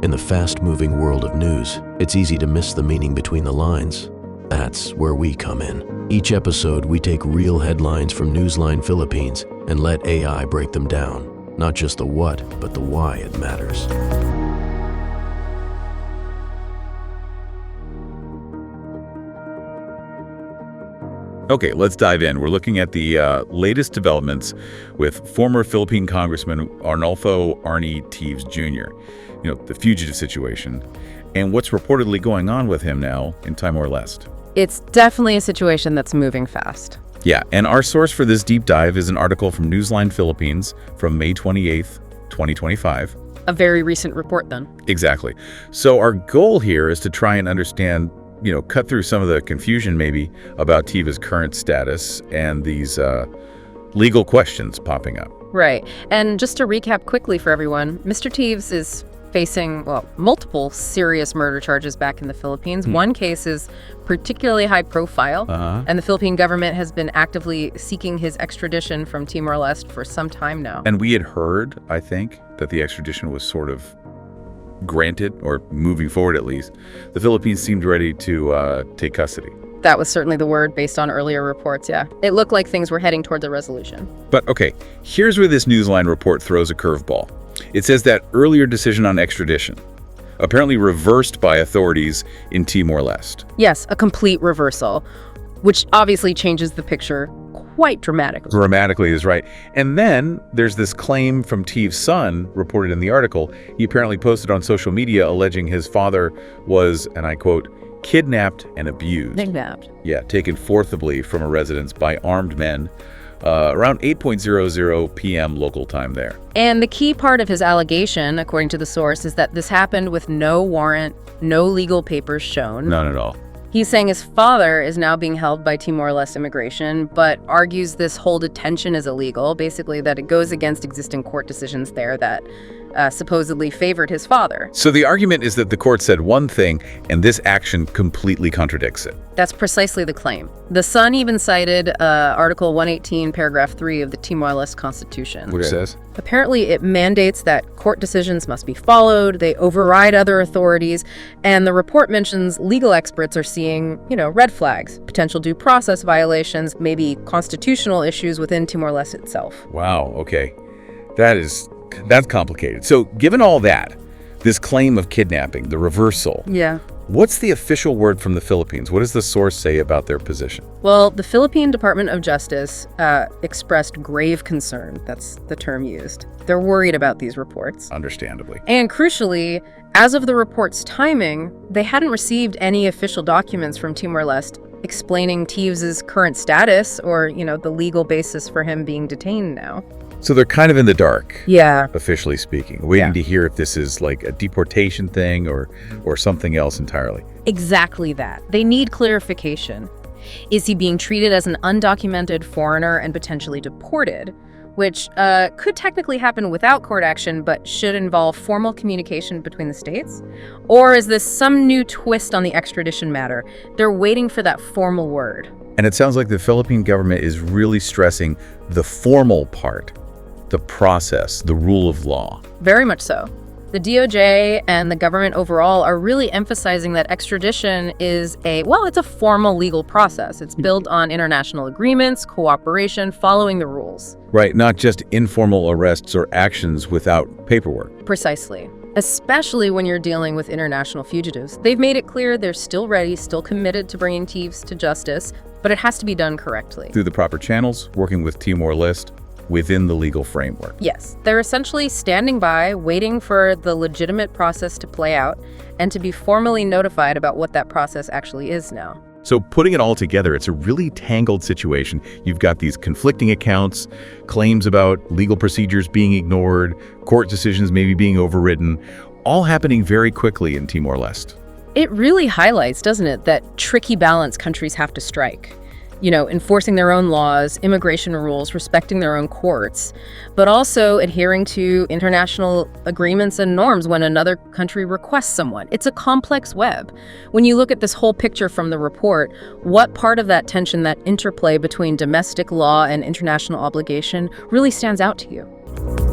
In the fast-moving world of news, it's easy to miss the meaning between the lines. That's where we come in. Each episode, we take real headlines from Newsline Philippines and let AI break them down. Not just the what, but the why it matters. Okay, let's dive in. We're looking at the latest developments with former Philippine Congressman Arnolfo Arnie Teves Jr., the fugitive situation, and what's reportedly going on with him now in Timor-Leste. It's definitely a situation that's moving fast. Yeah, and our source for this deep dive is an article from Newsline Philippines from May 28th, 2025. A very recent report, then. Exactly. So our goal here is to try and understand, cut through some of the confusion maybe about Teves' current status and these legal questions popping up. Right. And just to recap quickly for everyone, Mr. Teves is facing, multiple serious murder charges back in the Philippines. One case is particularly high profile, and the Philippine government has been actively seeking his extradition from Timor-Leste for some time now. And we had heard, I think, that the extradition was sort of granted, or moving forward at least. The Philippines seemed ready to take custody. That was certainly the word based on earlier reports, yeah. It looked like things were heading towards a resolution. But okay, here's where this Newsline report throws a curveball. It says that earlier decision on extradition, apparently reversed by authorities in Timor-Leste. Yes, a complete reversal, which obviously changes the picture quite dramatically. Dramatically is right. And then there's this claim from Teves' son, reported in the article. He apparently posted on social media alleging his father was, and I quote, kidnapped and abused. Kidnapped. Yeah, taken forcibly from a residence by armed men around 8:00 p.m. local time there. And the key part of his allegation, according to the source, is that this happened with no warrant, no legal papers shown. None at all. He's saying his father is now being held by Timor-Leste immigration, but argues this whole detention is illegal, basically that it goes against existing court decisions there that supposedly favored his father. So the argument is that the court said one thing, and this action completely contradicts it. That's precisely the claim. The Sun even cited Article 118, Paragraph 3 of the Timor-Leste Constitution. Which says? Apparently, it mandates that court decisions must be followed, they override other authorities, and the report mentions legal experts are seeing, red flags, potential due process violations, maybe constitutional issues within Timor-Leste itself. Wow, okay. That's complicated. So given all that, this claim of kidnapping, the reversal, what's the official word from the Philippines? What does the source say about their position? Well, the Philippine Department of Justice expressed grave concern. That's the term used. They're worried about these reports. Understandably. And crucially, as of the report's timing, they hadn't received any official documents from Timor-Leste explaining Teves' current status or, the legal basis for him being detained now. So they're kind of in the dark, officially speaking, waiting to hear if this is like a deportation thing or something else entirely. Exactly that. They need clarification. Is he being treated as an undocumented foreigner and potentially deported, which could technically happen without court action but should involve formal communication between the states? Or is this some new twist on the extradition matter? They're waiting for that formal word. And it sounds like the Philippine government is really stressing the formal part. The process, the rule of law. Very much so. The DOJ and the government overall are really emphasizing that extradition is it's a formal legal process. It's built on international agreements, cooperation, following the rules. Right, not just informal arrests or actions without paperwork. Precisely. Especially when you're dealing with international fugitives. They've made it clear they're still ready, still committed to bringing Teves to justice, but it has to be done correctly. Through the proper channels, working with Timor-Leste, within the legal framework. Yes, they're essentially standing by, waiting for the legitimate process to play out and to be formally notified about what that process actually is now. So putting it all together, it's a really tangled situation. You've got these conflicting accounts, claims about legal procedures being ignored, court decisions maybe being overridden, all happening very quickly in Timor-Leste. It really highlights, doesn't it, that tricky balance countries have to strike. Enforcing their own laws, immigration rules, respecting their own courts, but also adhering to international agreements and norms when another country requests someone. It's a complex web. When you look at this whole picture from the report, what part of that tension, that interplay between domestic law and international obligation really stands out to you?